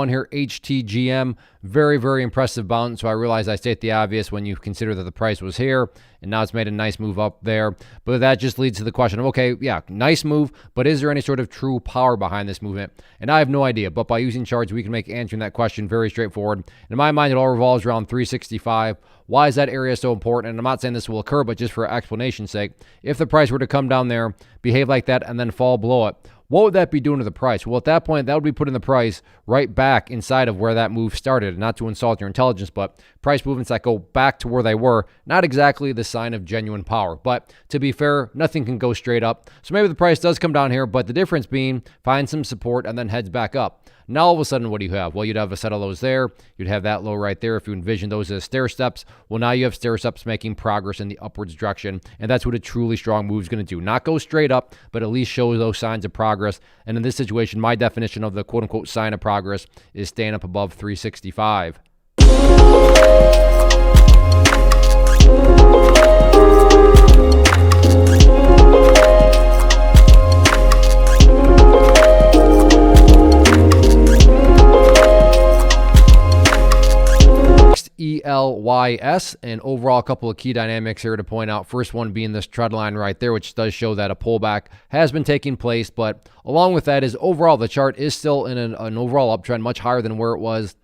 one here, HTGM. Very, very impressive bounce. So I realize I state the obvious when you consider that the price was here, and now it's made a nice move up there. But that just leads to the question of, okay, yeah, nice move, but is there any sort of true power behind this movement? And I have no idea, but by using charts, we can make answering that question very straightforward. In my mind, it all revolves around 365. Why is that area so important? And I'm not saying this will occur, but just for explanation's sake, if the price were to come down there, behave like that, and then fall below it, what would that be doing to the price? Well, at that point, that would be putting the price right back inside of where that move started. Not to insult your intelligence, but price movements that go back to where they were, not exactly the sign of genuine power. But to be fair, nothing can go straight up. So maybe the price does come down here, but the difference being finds some support and then heads back up. Now, all of a sudden, what do you have? Well, you'd have a set of lows there. You'd have that low right there if you envision those as stair steps. Well, now you have stair steps making progress in the upwards direction, and that's what a truly strong move is going to do. Not go straight up, but at least show those signs of progress. And in this situation, my definition of the quote-unquote sign of progress is staying up above 365. ELYS, and overall a couple of key dynamics here to point out. First one being this trend line right there, which does show that a pullback has been taking place, but along with that is overall the chart is still in an overall uptrend, much higher than where it was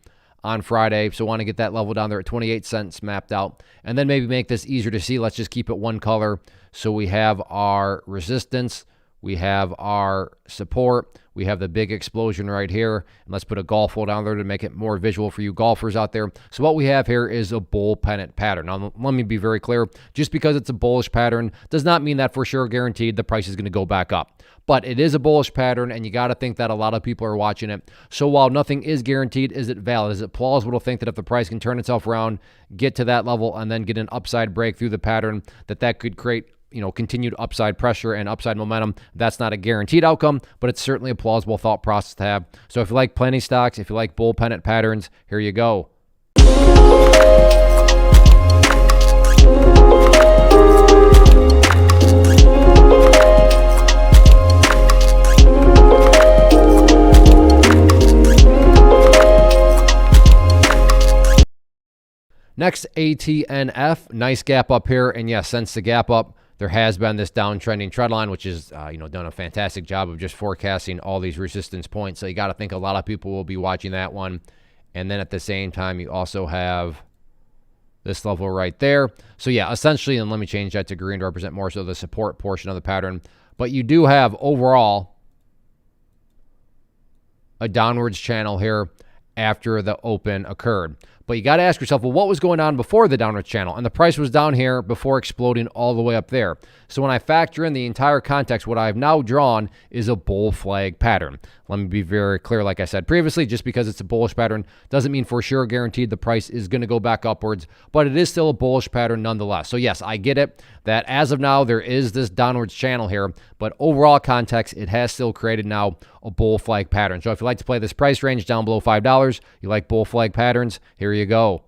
on Friday. So want to get that level down there at 28 cents mapped out, and then maybe make this easier to see. Let's just keep it one color. So we have our resistance, we have our support, we have the big explosion right here, and let's put a golf hole down there to make it more visual for you golfers out there. So what we have here is a bull pennant pattern. Now, let me be very clear. Just because it's a bullish pattern does not mean that for sure guaranteed the price is going to go back up. But it is a bullish pattern, and you got to think that a lot of people are watching it. So while nothing is guaranteed, is it valid? Is it plausible to think that if the price can turn itself around, get to that level, and then get an upside break through the pattern, that could create continued upside pressure and upside momentum? That's not a guaranteed outcome, but it's certainly a plausible thought process to have. So if you like penny stocks, if you like bull pennant patterns, here you go. Next, ATNF, nice gap up here, and yes, since the gap up, there has been this downtrending trend line, which is, done a fantastic job of just forecasting all these resistance points. So you got to think a lot of people will be watching that one. And then at the same time, you also have this level right there. So yeah, essentially, and let me change that to green to represent more so the support portion of the pattern. But you do have overall a downwards channel here after the open occurred. But you got to ask yourself, well, what was going on before the downward channel? And the price was down here before exploding all the way up there. So when I factor in the entire context, what I've now drawn is a bull flag pattern. Let me be very clear, like I said previously, just because it's a bullish pattern doesn't mean for sure guaranteed the price is going to go back upwards, but it is still a bullish pattern nonetheless. So yes, I get it that as of now, there is this downwards channel here, but overall context, it has still created now a bull flag pattern. So if you like to play this price range down below $5, you like bull flag patterns, here you go.